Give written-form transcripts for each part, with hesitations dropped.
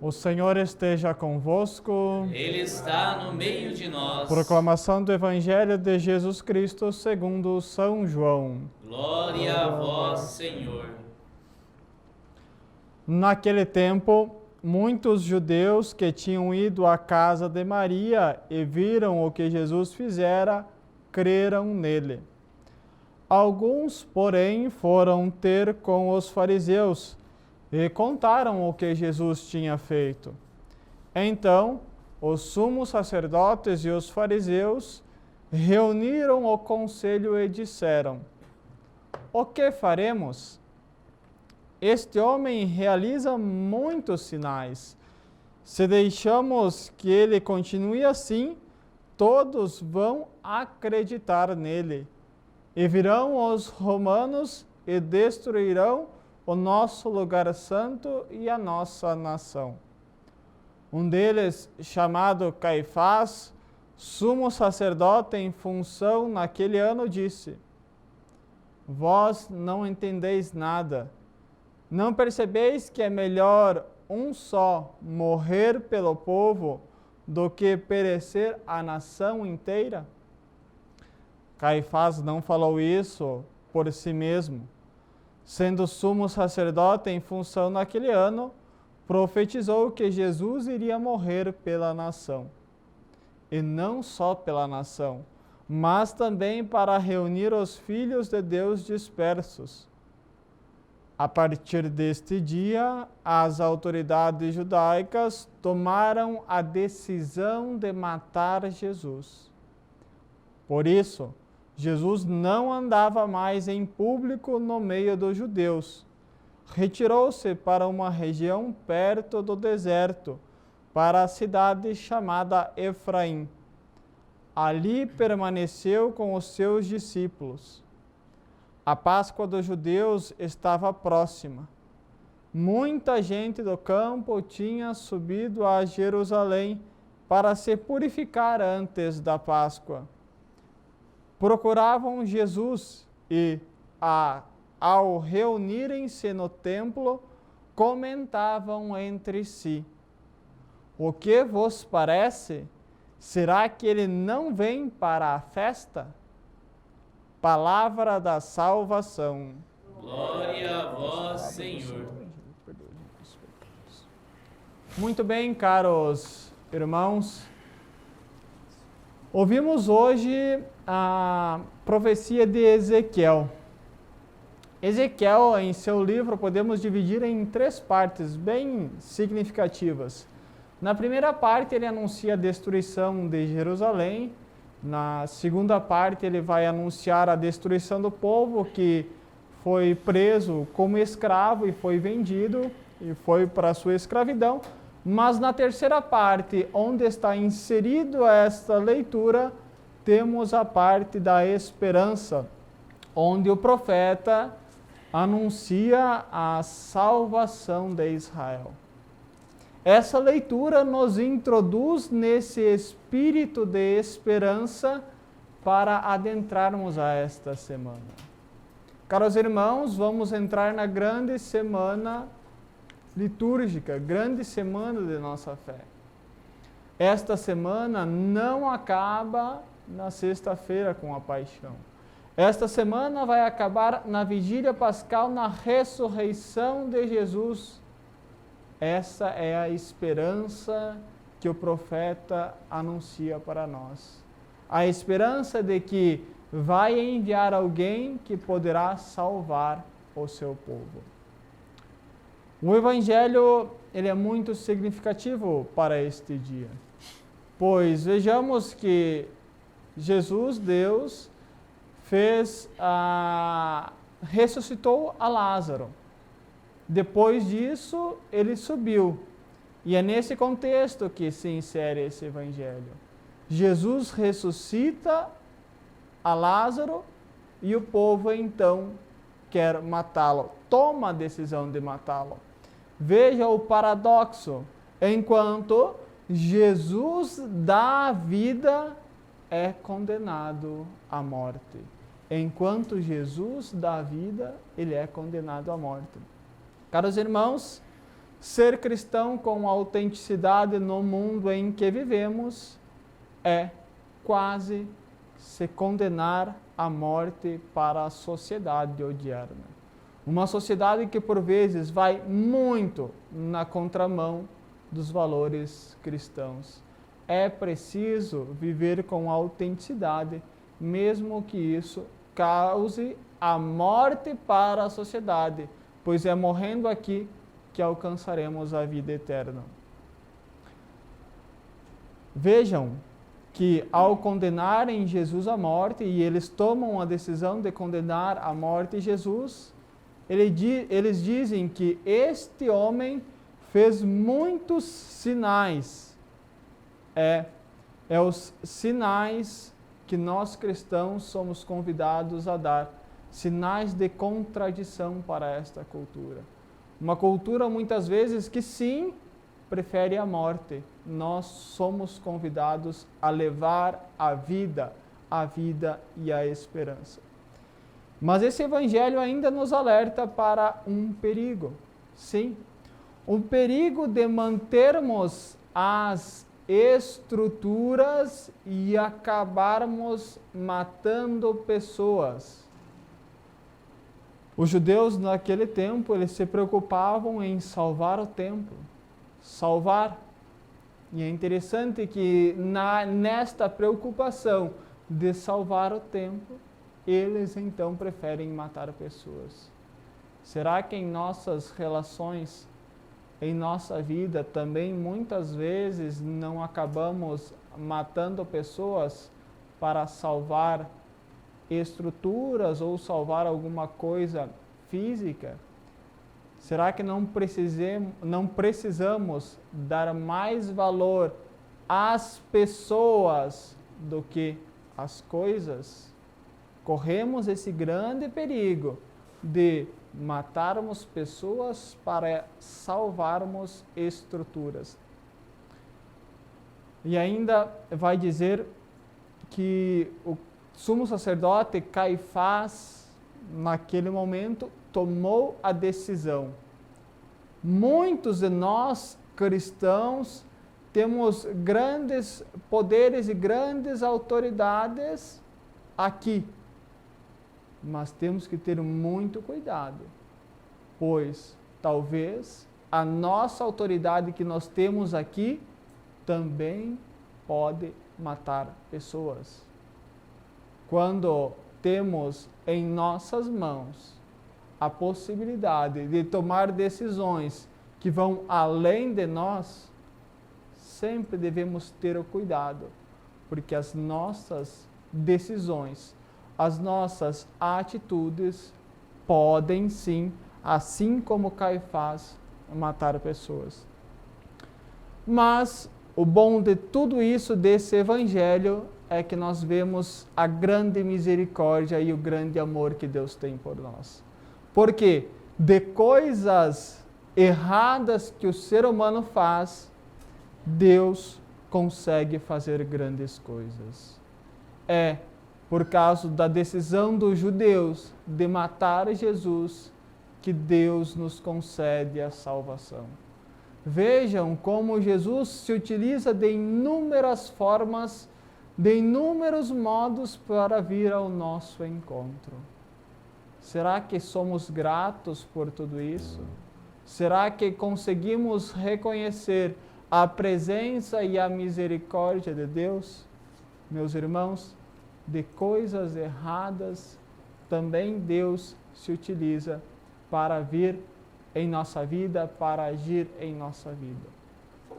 O Senhor esteja convosco. Ele está no meio de nós. Proclamação do Evangelho de Jesus Cristo segundo São João. Glória a vós, Senhor. Naquele tempo, muitos judeus que tinham ido à casa de Maria e viram o que Jesus fizera, creram nele. Alguns, porém, foram ter com os fariseus e contaram o que Jesus tinha feito. Então, os sumos sacerdotes e os fariseus reuniram o conselho e disseram: O que faremos? Este homem realiza muitos sinais. Se deixamos que ele continue assim, todos vão acreditar nele. E virão os romanos e destruirão o nosso lugar santo e a nossa nação. Um deles, chamado Caifás, sumo sacerdote em função naquele ano, disse: Vós não entendeis nada. Não percebeis que é melhor um só morrer pelo povo do que perecer a nação inteira? Caifás não falou isso por si mesmo. Sendo sumo sacerdote em função naquele ano, profetizou que Jesus iria morrer pela nação. E não só pela nação, mas também para reunir os filhos de Deus dispersos. A partir deste dia, as autoridades judaicas tomaram a decisão de matar Jesus. Por isso, Jesus não andava mais em público no meio dos judeus. Retirou-se para uma região perto do deserto, para a cidade chamada Efraim. Ali permaneceu com os seus discípulos. A Páscoa dos judeus estava próxima. Muita gente do campo tinha subido a Jerusalém para se purificar antes da Páscoa. Procuravam Jesus e, ao reunirem-se no templo, comentavam entre si: O que vos parece? Será que ele não vem para a festa? Palavra da salvação. Glória a vós, Senhor. Muito bem, caros irmãos. Ouvimos hoje a profecia de Ezequiel. Ezequiel, em seu livro, podemos dividir em 3 partes bem significativas. Na primeira parte, ele anuncia a destruição de Jerusalém. Na segunda parte, ele vai anunciar a destruição do povo que foi preso como escravo e foi vendido e foi para a sua escravidão. Mas na terceira parte, onde está inserido esta leitura, temos a parte da esperança, onde o profeta anuncia a salvação de Israel. Essa leitura nos introduz nesse espírito de esperança para adentrarmos a esta semana. Caros irmãos, vamos entrar na grande semana litúrgica, grande semana de nossa fé. Esta semana não acaba na sexta-feira com a paixão. Esta semana vai acabar na vigília pascal, na ressurreição de Jesus. Essa é a esperança que o profeta anuncia para nós. A esperança de que vai enviar alguém que poderá salvar o seu povo. O Evangelho ele é muito significativo para este dia, pois vejamos que Jesus, Deus, ressuscitou a Lázaro. Depois disso, ele subiu. E é nesse contexto que se insere esse Evangelho. Jesus ressuscita a Lázaro e o povo então quer matá-lo, toma a decisão de matá-lo. Veja o paradoxo. Enquanto Jesus dá a vida, é condenado à morte. Enquanto Jesus dá a vida, ele é condenado à morte. Caros irmãos, ser cristão com autenticidade no mundo em que vivemos é quase se condenar à morte para a sociedade odierna. Uma sociedade que por vezes vai muito na contramão dos valores cristãos. É preciso viver com autenticidade, mesmo que isso cause a morte para a sociedade, pois é morrendo aqui que alcançaremos a vida eterna. Vejam que ao condenarem Jesus à morte, e eles tomam a decisão de condenar à morte Jesus, eles dizem que este homem fez muitos sinais. É os sinais que nós cristãos somos convidados a dar, sinais de contradição para esta cultura. Uma cultura muitas vezes que sim, prefere a morte. Nós somos convidados a levar a vida e a esperança. Mas esse evangelho ainda nos alerta para um perigo. Sim, o perigo de mantermos as estruturas e acabarmos matando pessoas. Os judeus naquele tempo, eles se preocupavam em salvar o templo, salvar. E é interessante que nesta preocupação de salvar o templo, eles então preferem matar pessoas. Será que em nossas relações, em nossa vida, também muitas vezes não acabamos matando pessoas para salvar estruturas ou salvar alguma coisa física? Será que não precisamos dar mais valor às pessoas do que às coisas? Corremos esse grande perigo de matarmos pessoas para salvarmos estruturas. E ainda vai dizer que o sumo sacerdote Caifás, naquele momento, tomou a decisão. Muitos de nós, cristãos, temos grandes poderes e grandes autoridades aqui. Mas temos que ter muito cuidado, pois talvez a nossa autoridade que nós temos aqui também pode matar pessoas. Quando temos em nossas mãos a possibilidade de tomar decisões que vão além de nós, sempre devemos ter o cuidado, porque as nossas decisões, as nossas atitudes podem sim, assim como Caifás, matar pessoas. Mas o bom de tudo isso, desse evangelho, é que nós vemos a grande misericórdia e o grande amor que Deus tem por nós. Porque de coisas erradas que o ser humano faz, Deus consegue fazer grandes coisas. É por causa da decisão dos judeus de matar Jesus que Deus nos concede a salvação. Vejam como Jesus se utiliza de inúmeras formas, de inúmeros modos para vir ao nosso encontro. Será que somos gratos por tudo isso? Será que conseguimos reconhecer a presença e a misericórdia de Deus? Meus irmãos, de coisas erradas, também Deus se utiliza para vir em nossa vida, para agir em nossa vida.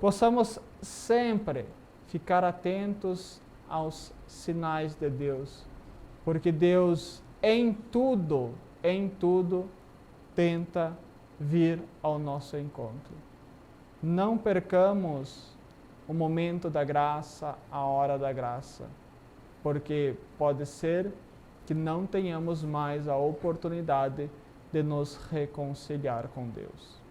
Possamos sempre ficar atentos aos sinais de Deus, porque Deus em tudo, tenta vir ao nosso encontro. Não percamos o momento da graça, a hora da graça, porque pode ser que não tenhamos mais a oportunidade de nos reconciliar com Deus.